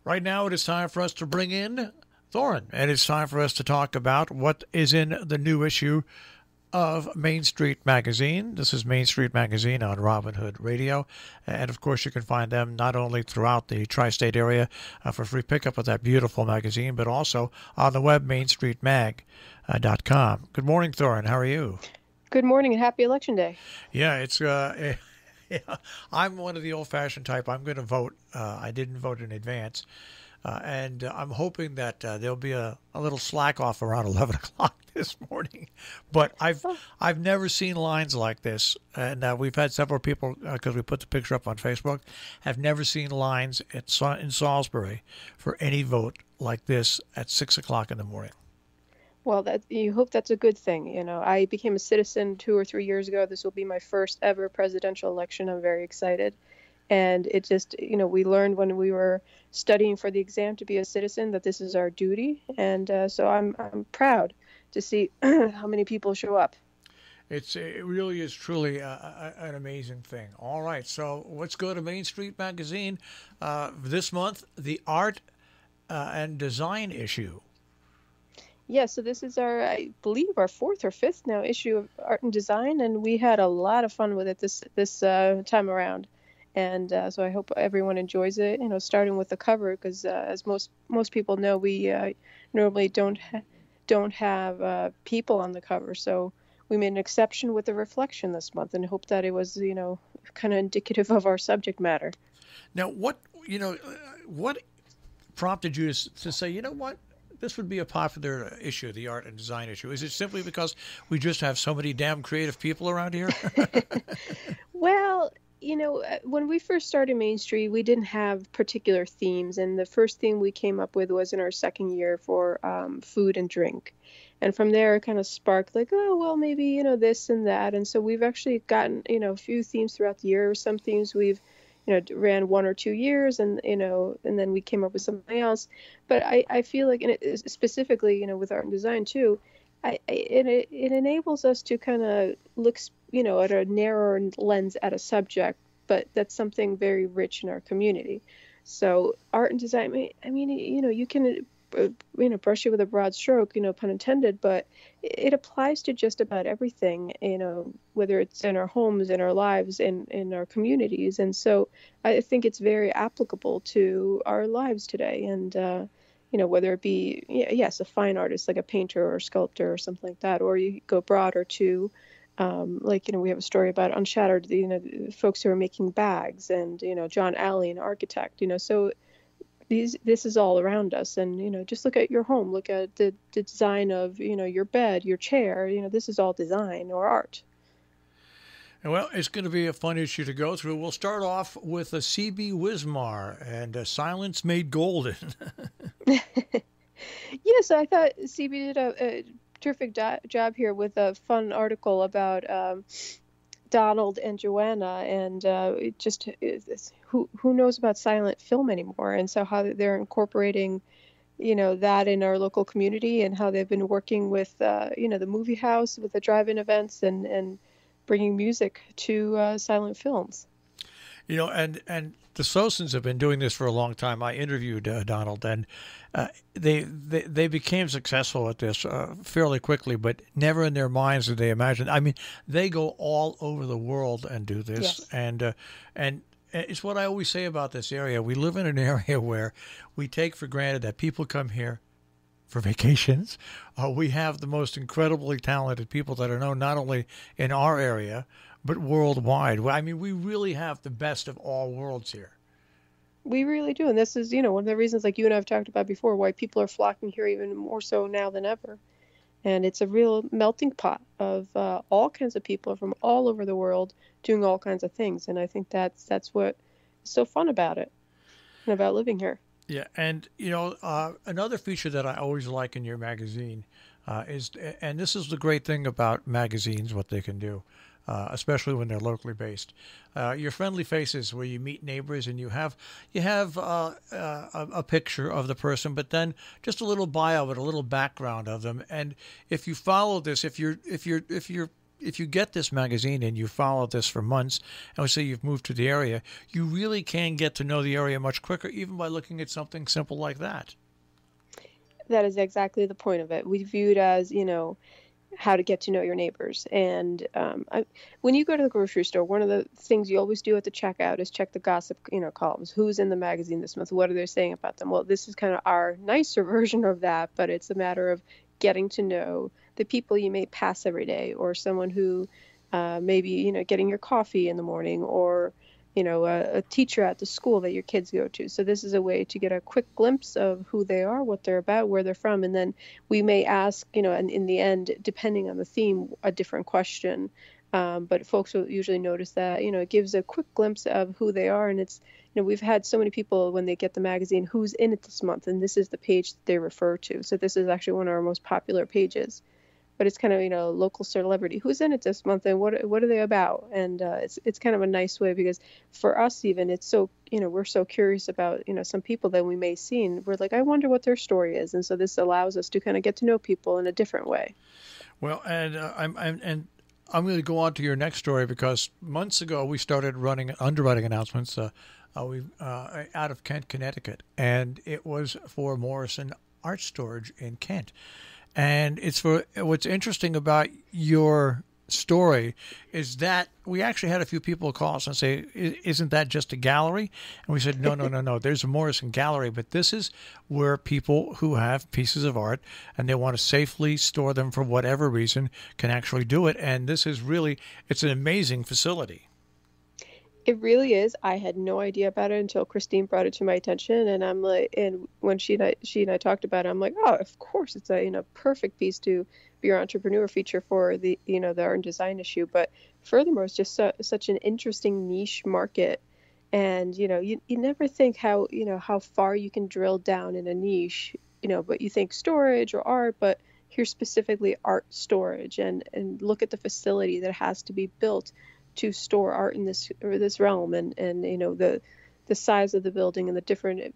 Right now, it is time for us to bring in Thorin, and it's time for us to talk about what is in the new issue of Main Street Magazine. This is Main Street Magazine on Robin Hood Radio. And of course, you can find them not only throughout the tri state area for free pickup of that beautiful magazine, but also on the web, mainstreetmag.com. Good morning, Thorin. How are you? Good morning and happy Election Day. Yeah, it's. Yeah, I'm one of the old-fashioned type. I'm going to vote. I didn't vote in advance. And I'm hoping that there'll be a little slack off around 11 o'clock this morning. But I've never seen lines like this. And we've had several people, because we put the picture up on Facebook, have never seen lines in Salisbury for any vote like this at 6 o'clock in the morning. Well, you hope that's a good thing. You know, I became a citizen 2 or 3 years ago. This will be my first ever presidential election. I'm very excited. And it just, we learned when we were studying for the exam to be a citizen that this is our duty. And so I'm proud to see how many people show up. It really is truly an amazing thing. All right, so let's go to Main Street Magazine. This month, the art and design issue. Yeah, so this is I believe, our fourth or fifth now issue of Art and Design, and we had a lot of fun with it this time around. And so I hope everyone enjoys it. Starting with the cover, because as most people know, we normally don't have people on the cover. So we made an exception with the reflection this month, and hope that it was kind of indicative of our subject matter. Now, what prompted you to say, what? This would be a popular issue, the art and design issue. Is it simply because we just have so many damn creative people around here? Well, when we first started Main Street, we didn't have particular themes. And the first theme we came up with was in our second year for food and drink. And from there, it kind of sparked like, oh, well, maybe, this and that. And so we've actually gotten, a few themes throughout the year. Some themes we've ran 1 or 2 years, and and then we came up with something else. But I feel like, and it, specifically, with art and design too, it enables us to kind of look, at a narrower lens at a subject, but that's something very rich in our community. So art and design, I mean, you can brush it with a broad stroke, pun intended, but it applies to just about everything, whether it's in our homes, in our lives, in our communities. And so I think it's very applicable to our lives today. And, whether it be, yes, a fine artist like a painter or a sculptor or something like that, or you go broader to, we have a story about Unshattered, the folks who are making bags, and, John Alley, an architect, so this is all around us. And, just look at your home, look at the design of, your bed, your chair, this is all design or art. Well, it's going to be a fun issue to go through. We'll start off with a C.B. Wismar and Silence Made Golden. Yes, I thought C.B. did a terrific job here with a fun article about Donald and Joanna, and who knows about silent film anymore, and so how they're incorporating, that in our local community, and how they've been working with, the movie house with the drive-in events and bringing music to silent films. And the Sosens have been doing this for a long time. I interviewed Donald, and they became successful at this fairly quickly, but never in their minds did they imagine. I mean, they go all over the world and do this, yes. And it's what I always say about this area. We live in an area where we take for granted that people come here for vacations. We have the most incredibly talented people that are known not only in our area, but worldwide. I mean, we really have the best of all worlds here. We really do. And this is, one of the reasons, like you and I have talked about before, why people are flocking here even more so now than ever. And it's a real melting pot of all kinds of people from all over the world doing all kinds of things. And I think that's what is so fun about it and about living here. Yeah. And, another feature that I always like in your magazine is, and this is the great thing about magazines, what they can do, especially when they're locally based. Your friendly faces, where you meet neighbors and you have a picture of the person, but then just a little bio, but a little background of them. And if you follow this, if you're if you get this magazine and you follow this for months, and we say you've moved to the area, you really can get to know the area much quicker, even by looking at something simple like that. That is exactly the point of it. We view it as, how to get to know your neighbors. And when you go to the grocery store, one of the things you always do at the checkout is check the gossip, columns. Who's in the magazine this month? What are they saying about them? Well, this is kind of our nicer version of that, but it's a matter of getting to know the people you may pass every day, or someone who maybe, getting your coffee in the morning, or a teacher at the school that your kids go to. So this is a way to get a quick glimpse of who they are, what they're about, where they're from. And then we may ask, and in the end, depending on the theme, a different question. But folks will usually notice that, it gives a quick glimpse of who they are. And it's, we've had so many people when they get the magazine, who's in it this month, and this is the page that they refer to. So this is actually one of our most popular pages. But it's kind of, local celebrity, who's in it this month and what are they about? And it's kind of a nice way, because for us even, it's so, we're so curious about, some people that we may see, and we're like, I wonder what their story is. And so this allows us to kind of get to know people in a different way. Well, and I'm going to go on to your next story, because months ago we started running underwriting announcements out of Kent, Connecticut, and it was for Morrison Art Storage in Kent. And it's for what's interesting about your story is that we actually had a few people call us and say, isn't that just a gallery? And we said, no. There's a Morrison gallery, but this is where people who have pieces of art and they want to safely store them for whatever reason can actually do it. And this is really, it's an amazing facility. It really is. I had no idea about it until Christine brought it to my attention, and I'm like, and when she and I talked about it, I'm like, oh, of course, it's a perfect piece to be your entrepreneur feature for the the art and design issue. But furthermore, it's just such an interesting niche market, and you never think how how far you can drill down in a niche, but you think storage or art, but here specifically art storage, and look at the facility that has to be built to store art in this realm, and the size of the building and the different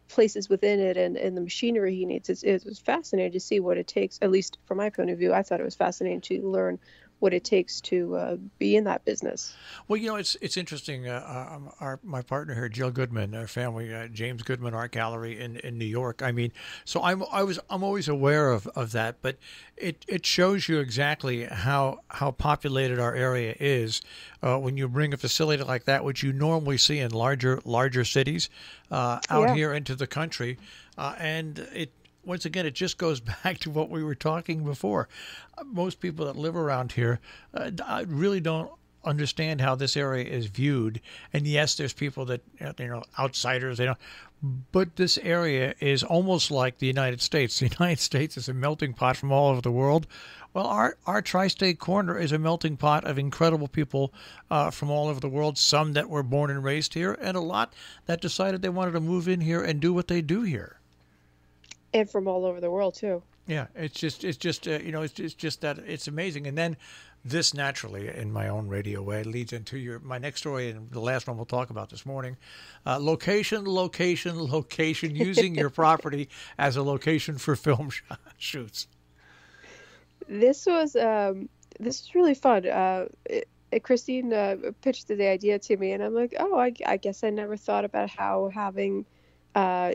places within it, and the machinery he needs. It was fascinating to see what it takes. At least from my point of view, I thought it was fascinating to learn what it takes to be in that business. Well, it's interesting. My partner here, Jill Goodman, our family, James Goodman Art Gallery in New York. I mean, so I'm always aware of that, but it shows you exactly how populated our area is when you bring a facility like that, which you normally see in larger cities, out here into the country, and it. Once again, it just goes back to what we were talking before. Most people that live around here really don't understand how this area is viewed. And yes, there's people that, outsiders, they don't. But this area is almost like the United States. The United States is a melting pot from all over the world. Well, our tri-state corner is a melting pot of incredible people from all over the world, some that were born and raised here, and a lot that decided they wanted to move in here and do what they do here. And from all over the world too. Yeah, it's just that it's amazing. And then this naturally, in my own radio way, leads into my next story, and the last one we'll talk about this morning. Location, using your property as a location for film shoots. This was really fun. Christine pitched the idea to me, and I'm like, oh, I guess I never thought about how having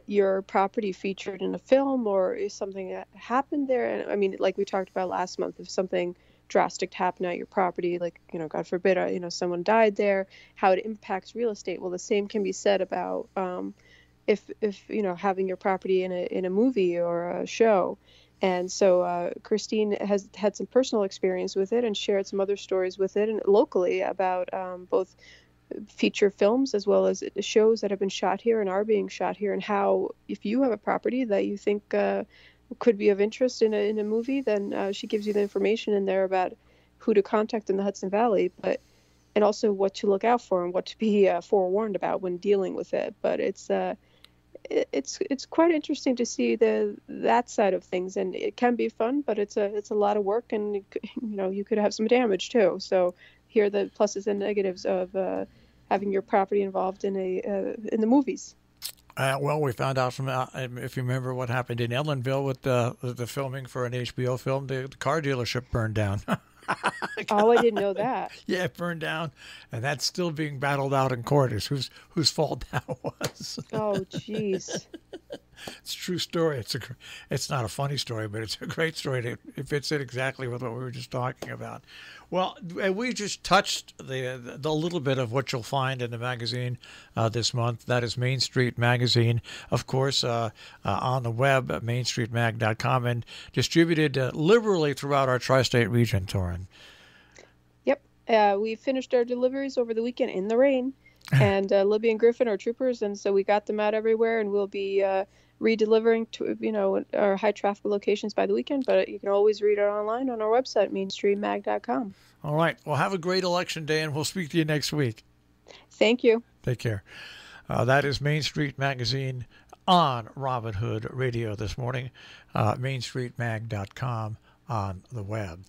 your property featured in a film, or is something that happened there. And I mean, like we talked about last month, if something drastic happened at your property, like, God forbid, someone died there, how it impacts real estate. Well, the same can be said about if having your property in a movie or a show. And so Christine has had some personal experience with it and shared some other stories with it and locally about both feature films as well as shows that have been shot here and are being shot here, and how if you have a property that you think could be of interest in a movie, then she gives you the information in there about who to contact in the Hudson Valley, and also what to look out for and what to be forewarned about when dealing with it. But it's quite interesting to see that side of things, and it can be fun, but it's a lot of work, and you could have some damage too. So here are the pluses and negatives of having your property involved in the movies. Well, we found out from, if you remember what happened in Ellenville with the filming for an HBO film, the car dealership burned down. Oh, I didn't know that. Yeah, it burned down, and that's still being battled out in court as whose fault that was. Oh, jeez. It's a true story. It's not a funny story, but it's a great story. It fits in exactly with what we were just talking about. Well, we just touched the little bit of what you'll find in the magazine this month. That is Main Street Magazine, of course, on the web at mainstreetmag.com and distributed liberally throughout our tri-state region, Torin. Yep. We finished our deliveries over the weekend in the rain. And Libby and Griffin are troopers, and so we got them out everywhere, and we'll be redelivering to our high traffic locations by the weekend. But you can always read it online on our website, mainstreetmag.com. All right. Well, have a great election day, and we'll speak to you next week. Thank you. Take care. That is Main Street Magazine on Robin Hood Radio this morning. Mainstreetmag.com on the web.